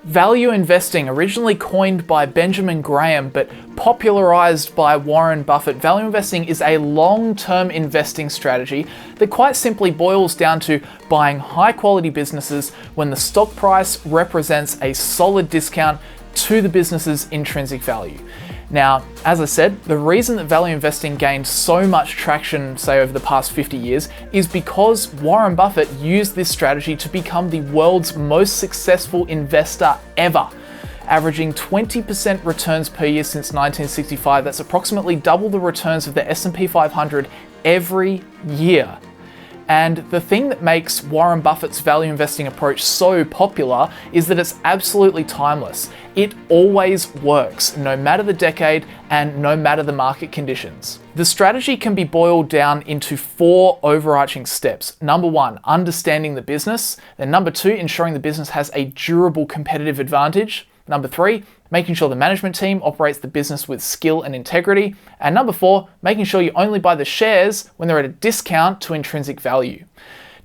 Value investing, originally coined by Benjamin Graham but popularized by Warren Buffett, value investing is a long-term investing strategy that quite simply boils down to buying high-quality businesses when the stock price represents a solid discount to the business's intrinsic value. Now, as I said, the reason that value investing gained so much traction, say over the past 50 years, is because Warren Buffett used this strategy to become the world's most successful investor ever, averaging 20% returns per year since 1965. That's approximately double the returns of the S&P 500 every year. And the thing that makes Warren Buffett's value investing approach so popular is that it's absolutely timeless. It always works, no matter the decade and no matter the market conditions. The strategy can be boiled down into 4 overarching steps. Number 1, understanding the business. Then number 2, ensuring the business has a durable competitive advantage. Number 3, making sure the management team operates the business with skill and integrity. And number 4, making sure you only buy the shares when they're at a discount to intrinsic value.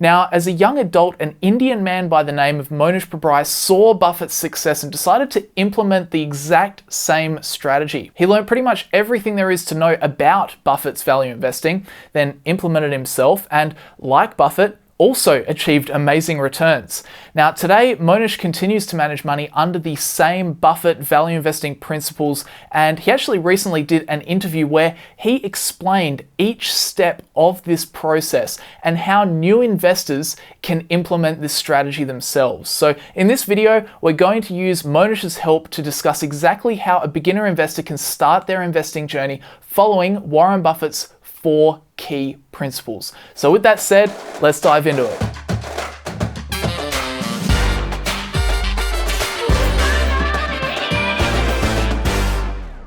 Now, as a young adult, an Indian man by the name of Mohnish Pabrai saw Buffett's success and decided to implement the exact same strategy. He learned pretty much everything there is to know about Buffett's value investing, then implemented himself, and like Buffett, also achieved amazing returns. Now today, Mohnish continues to manage money under the same Buffett value investing principles, and he actually recently did an interview where he explained each step of this process and how new investors can implement this strategy themselves. So in this video, we're going to use Mohnish's help to discuss exactly how a beginner investor can start their investing journey following Warren Buffett's 4 key principles. So with that said, let's dive into it.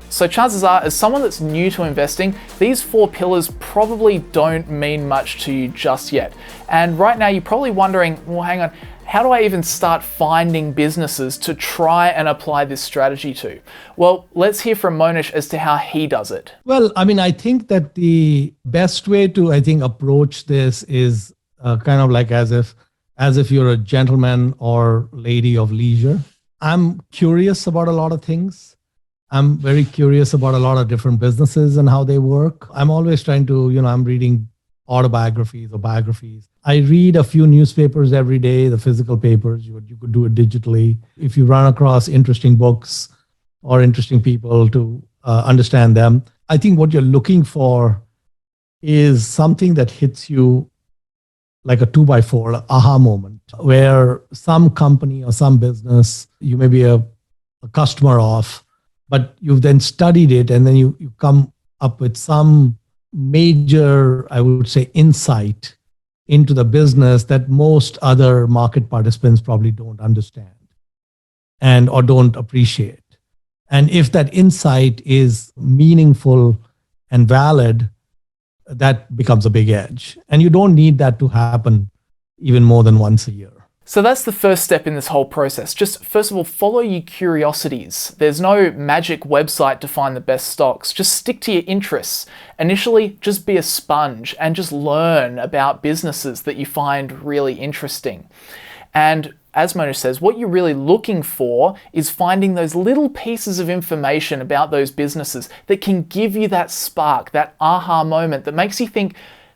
So chances are, as someone that's new to investing, these 4 pillars probably don't mean much to you just yet. And right now you're probably wondering, well, hang on, how do I even start finding businesses to try and apply this strategy to? Well, let's hear from Mohnish as to how he does it. Well, I think that the best way to, approach this is kind of like as if you're a gentleman or lady of leisure. I'm curious about a lot of things. I'm very curious about a lot of different businesses and how they work. I'm always trying to, I'm reading autobiographies or biographies. I read a few newspapers every day, the physical papers. You could do it digitally. If you run across interesting books or interesting people to understand them, I think what you're looking for is something that hits you like a 2x4, an aha moment, where some company or some business, you may be a customer of, but you've then studied it and then you come up with some major, I would say, insight into the business that most other market participants probably don't understand and or don't appreciate. And if that insight is meaningful and valid, that becomes a big edge. And you don't need that to happen even more than once a year. So that's the first step in this whole process. Just first of all, follow your curiosities. There's no magic website to find the best stocks. Just stick to your interests. Initially, just be a sponge and just learn about businesses that you find really interesting. And as Mohnish says, what you're really looking for is finding those little pieces of information about those businesses that can give you that spark, that aha moment that makes you think,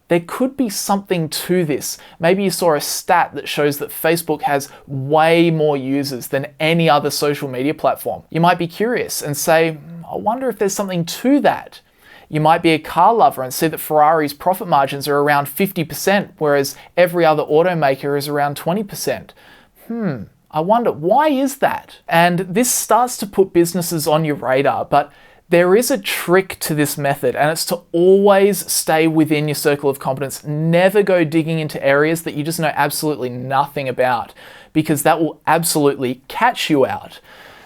there could be something to this. Maybe you saw a stat that shows that Facebook has way more users than any other social media platform. You might be curious and say, I wonder if there's something to that. You might be a car lover and see that Ferrari's profit margins are around 50%, whereas every other automaker is around 20%. I wonder, why is that? And this starts to put businesses on your radar, but there is a trick to this method, and it's to always stay within your circle of competence. Never go digging into areas that you just know absolutely nothing about, because that will absolutely catch you out.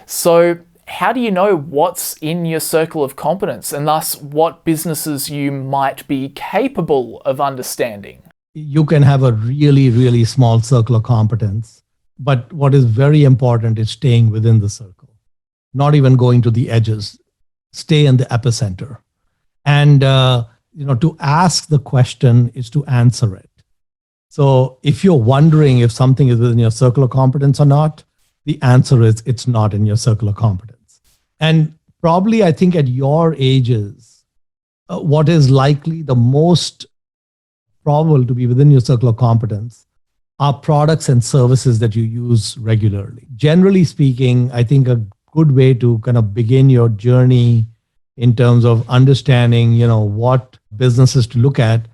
So how do you know what's in your circle of competence and thus what businesses you might be capable of understanding? You can have a really, really small circle of competence, but what is very important is staying within the circle, not even going to the edges. Stay in the epicenter. And, to ask the question is to answer it. So if you're wondering if something is within your circle of competence or not, the answer is it's not in your circle of competence. And probably, I think at your ages, what is likely the most probable to be within your circle of competence are products and services that you use regularly. Generally speaking, I think a good way to kind of begin your journey in terms of understanding, what businesses to look at,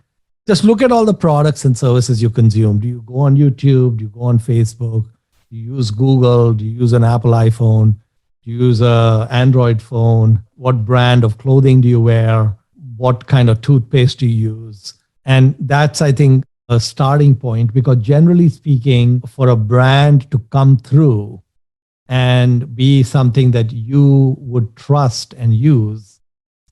just look at all the products and services you consume. Do you go on YouTube? Do you go on Facebook? Do you use Google? Do you use an Apple iPhone? Do you use an Android phone? What brand of clothing do you wear? What kind of toothpaste do you use? And that's, I think, a starting point, because generally speaking, for a brand to come through and be something that you would trust and use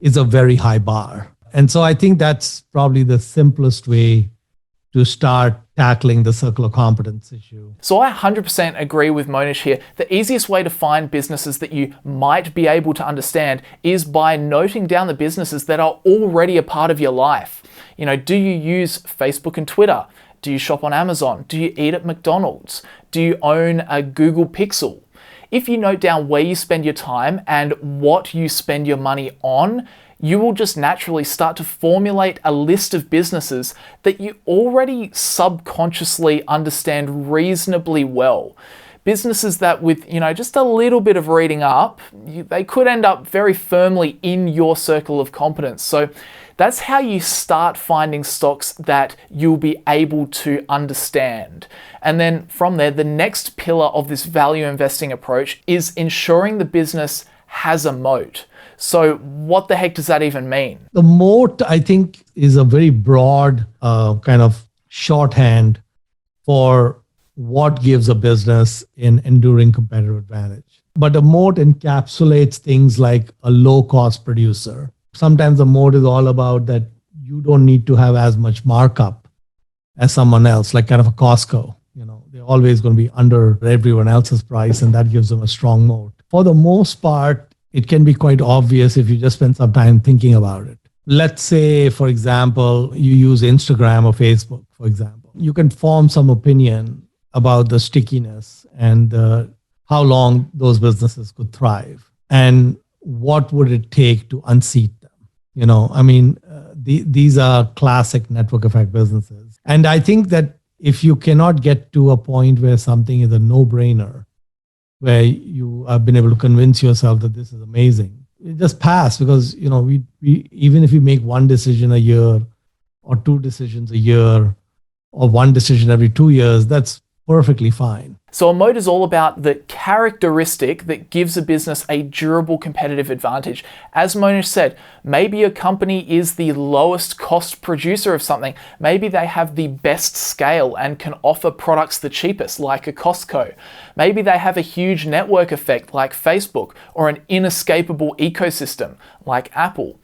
is a very high bar. And so I think that's probably the simplest way to start tackling the circle of competence issue. So I 100% agree with Mohnish here. The easiest way to find businesses that you might be able to understand is by noting down the businesses that are already a part of your life. Do you use Facebook and Twitter? Do you shop on Amazon? Do you eat at McDonald's? Do you own a Google Pixel? If you note down where you spend your time and what you spend your money on, you will just naturally start to formulate a list of businesses that you already subconsciously understand reasonably well. Businesses that with, just a little bit of reading up, they could end up very firmly in your circle of competence. So that's how you start finding stocks that you'll be able to understand. And then from there, the next pillar of this value investing approach is ensuring the business has a moat. So what the heck does that even mean? The moat, I think, is a very broad kind of shorthand for what gives a business an enduring competitive advantage. But a moat encapsulates things like a low-cost producer. Sometimes the moat is all about that you don't need to have as much markup as someone else, like kind of a Costco. They're always going to be under everyone else's price, and that gives them a strong moat. For the most part, it can be quite obvious if you just spend some time thinking about it. Let's say, for example, you use Instagram or Facebook, for example. You can form some opinion about the stickiness and how long those businesses could thrive and what would it take to unseat them. These are classic network effect businesses. And I think that if you cannot get to a point where something is a no-brainer, where you have been able to convince yourself that this is amazing, it just pass, because we even if you make one decision a year or two decisions a year or one decision every 2 years, that's perfectly fine. So a moat is all about the characteristic that gives a business a durable competitive advantage. As Mohnish said, maybe a company is the lowest cost producer of something. Maybe they have the best scale and can offer products the cheapest, like a Costco. Maybe they have a huge network effect like Facebook, or an inescapable ecosystem like Apple.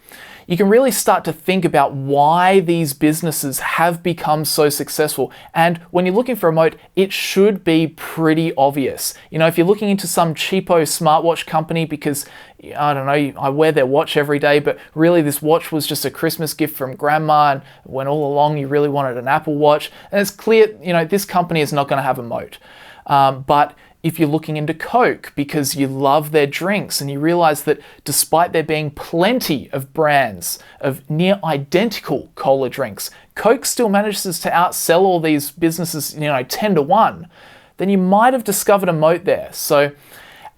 You can really start to think about why these businesses have become so successful. And when you're looking for a moat, it should be pretty obvious. If you're looking into some cheapo smartwatch company because, I don't know, I wear their watch every day, but really this watch was just a Christmas gift from grandma, and when all along you really wanted an Apple Watch, and it's clear, this company is not going to have a moat. But if you're looking into Coke because you love their drinks and you realize that despite there being plenty of brands of near identical cola drinks, Coke still manages to outsell all these businesses, 10 to 1, then you might have discovered a moat there. So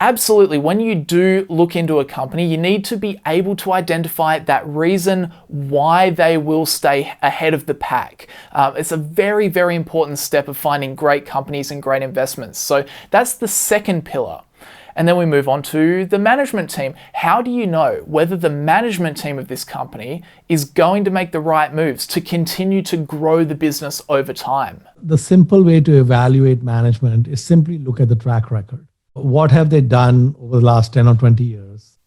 absolutely, when you do look into a company, you need to be able to identify that reason why they will stay ahead of the pack. It's a very, very important step of finding great companies and great investments. So that's the second pillar. And then we move on to the management team. How do you know whether the management team of this company is going to make the right moves to continue to grow the business over time? The simple way to evaluate management is simply look at the track record. What have they done over the last 10 or 20 years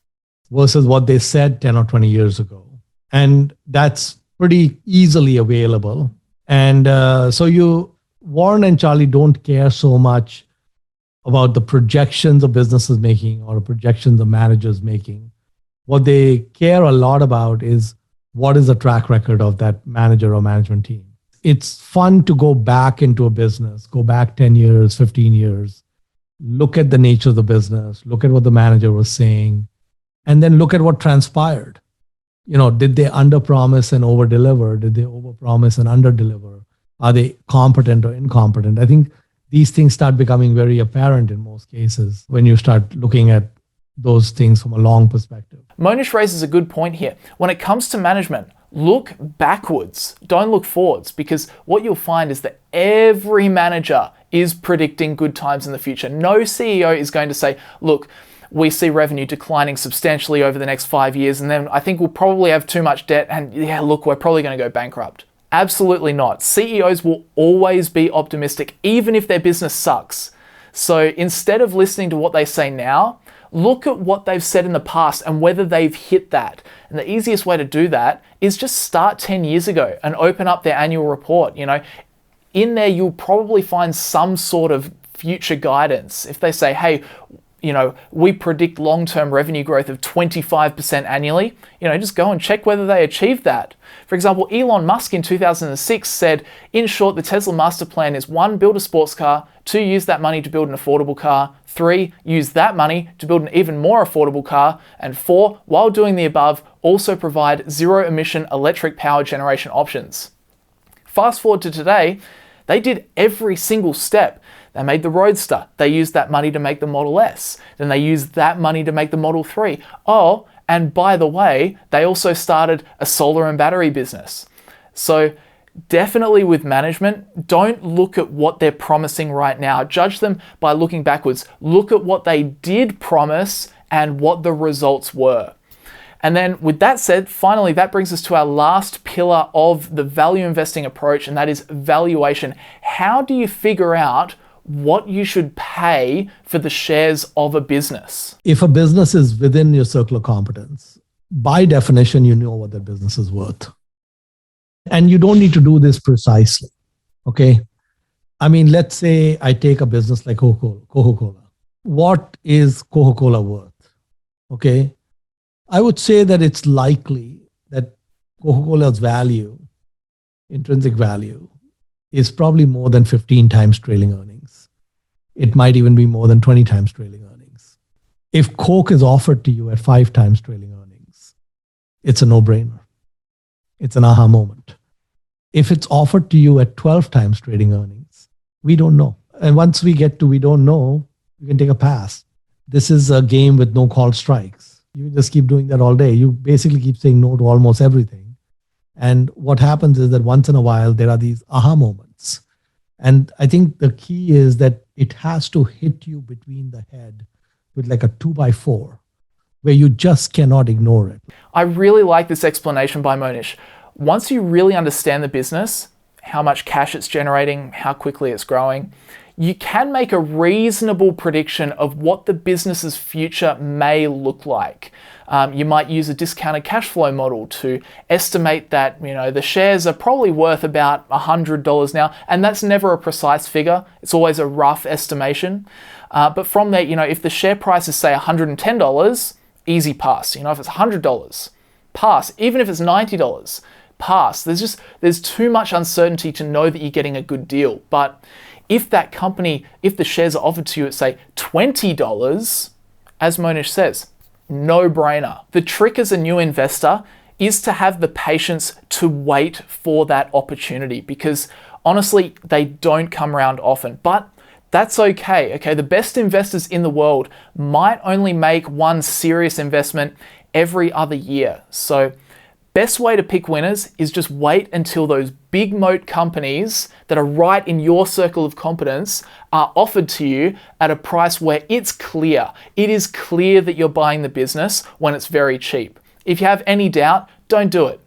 versus what they said 10 or 20 years ago? And that's pretty easily available. And so Warren and Charlie don't care so much about the projections of businesses making or the projections of managers making. What they care a lot about is what is the track record of that manager or management team. It's fun to go back into a business, go back 10 years, 15 years, look at the nature of the business, look at what the manager was saying, and then look at what transpired. Did they underpromise and overdeliver? Did they overpromise and underdeliver? Are they competent or incompetent? I think these things start becoming very apparent in most cases when you start looking at those things from a long perspective. Mohnish raises a good point here. When it comes to management, look backwards, don't look forwards, because what you'll find is that every manager is predicting good times in the future. No CEO is going to say, look, we see revenue declining substantially over the next 5 years, and then I think we'll probably have too much debt, and yeah, look, we're probably going to go bankrupt. Absolutely not. CEOs will always be optimistic, even if their business sucks. So instead of listening to what they say now, look at what they've said in the past and whether they've hit that. And the easiest way to do that is just start 10 years ago and open up their annual report. In there, you'll probably find some sort of future guidance. If they say, hey, we predict long-term revenue growth of 25% annually, just go and check whether they achieved that. For example, Elon Musk in 2006 said, in short, the Tesla master plan is 1, build a sports car, 2, use that money to build an affordable car, 3, use that money to build an even more affordable car, and 4, while doing the above, also provide zero-emission electric power generation options. Fast forward to today, they did every single step. They made the Roadster. They used that money to make the Model S. Then they used that money to make the Model 3. Oh, and by the way, they also started a solar and battery business. So definitely with management, don't look at what they're promising right now. Judge them by looking backwards. Look at what they did promise and what the results were. And then with that said, finally, that brings us to our last pillar of the value investing approach, and that is valuation. How do you figure out what you should pay for the shares of a business? If a business is within your circle of competence, by definition, you know what that business is worth. And you don't need to do this precisely, okay? I mean, let's say I take a business like Coca-Cola. What is Coca-Cola worth, okay? I would say that it's likely that Coca-Cola's value, intrinsic value, is probably more than 15 times trailing earnings. It might even be more than 20 times trailing earnings. If Coke is offered to you at 5 times trailing earnings, it's a no-brainer. It's an aha moment. If it's offered to you at 12 times trading earnings, we don't know. And once we get to we don't know, we can take a pass. This is a game with no called strikes. You just keep doing that all day. You basically keep saying no to almost everything. And what happens is that once in a while, there are these aha moments. And I think the key is that it has to hit you between the head with like a 2x4, where you just cannot ignore it. I really like this explanation by Mohnish. Once you really understand the business, how much cash it's generating, how quickly it's growing, you can make a reasonable prediction of what the business's future may look like. You might use a discounted cash flow model to estimate that the shares are probably worth about $100 now, and that's never a precise figure. It's always a rough estimation. But from there, if the share price is say $110, easy pass. If it's $100, pass. Even if it's $90, pass. There's too much uncertainty to know that you're getting a good deal. But if that company, if the shares are offered to you at say $20, as Mohnish says, no brainer. The trick as a new investor is to have the patience to wait for that opportunity, because honestly, they don't come around often, but that's okay. Okay, the best investors in the world might only make one serious investment every other year. So best way to pick winners is just wait until those big moat companies that are right in your circle of competence are offered to you at a price where it's clear. It is clear that you're buying the business when it's very cheap. If you have any doubt, don't do it.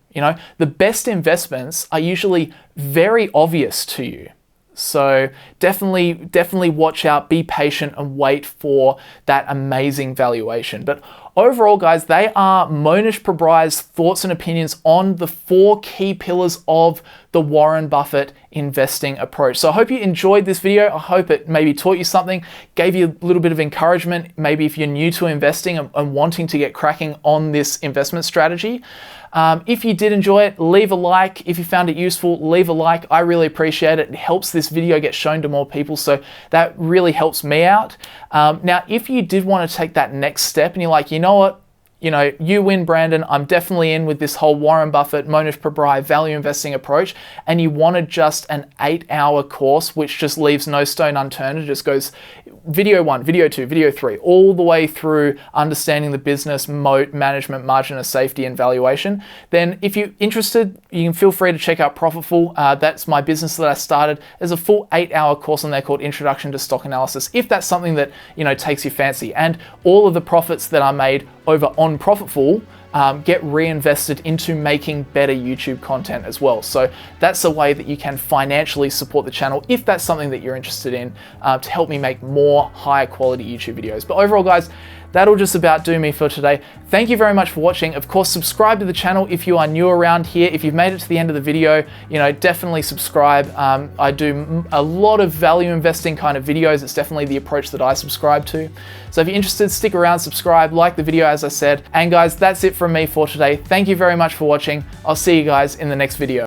The best investments are usually very obvious to you. So definitely watch out, be patient, and wait for that amazing valuation. But overall, guys, they are Mohnish Pabrai's thoughts and opinions on the 4 key pillars of the Warren Buffett investing approach. So I hope you enjoyed this video. I hope it maybe taught you something, gave you a little bit of encouragement, maybe if you're new to investing and wanting to get cracking on this investment strategy. If you did enjoy it, leave a like. If you found it useful, leave a like. I really appreciate it. It helps this video get shown to more people, so that really helps me out. Now, if you did want to take that next step and you're like, you know what, you win, Brandon, I'm definitely in with this whole Warren Buffett, Mohnish Pabrai value investing approach, and you wanted just an 8-hour course, which just leaves no stone unturned. It just goes video 1, video 2, video 3, all the way through understanding the business, moat, management, margin of safety, and valuation. Then if you're interested, you can feel free to check out PROFITFUL. That's my business that I started. There's a full 8-hour course on there called Introduction to Stock Analysis, if that's something that takes your fancy. And all of the profits that are made over on PROFITFUL get reinvested into making better YouTube content as well. So that's a way that you can financially support the channel if that's something that you're interested in, to help me make more higher quality YouTube videos. But overall, guys, that'll just about do me for today. Thank you very much for watching. Of course, subscribe to the channel if you are new around here. If you've made it to the end of the video, definitely subscribe. I do a lot of value investing kind of videos. It's definitely the approach that I subscribe to. So if you're interested, stick around, subscribe, like the video as I said. And guys, that's it from me for today. Thank you very much for watching. I'll see you guys in the next video.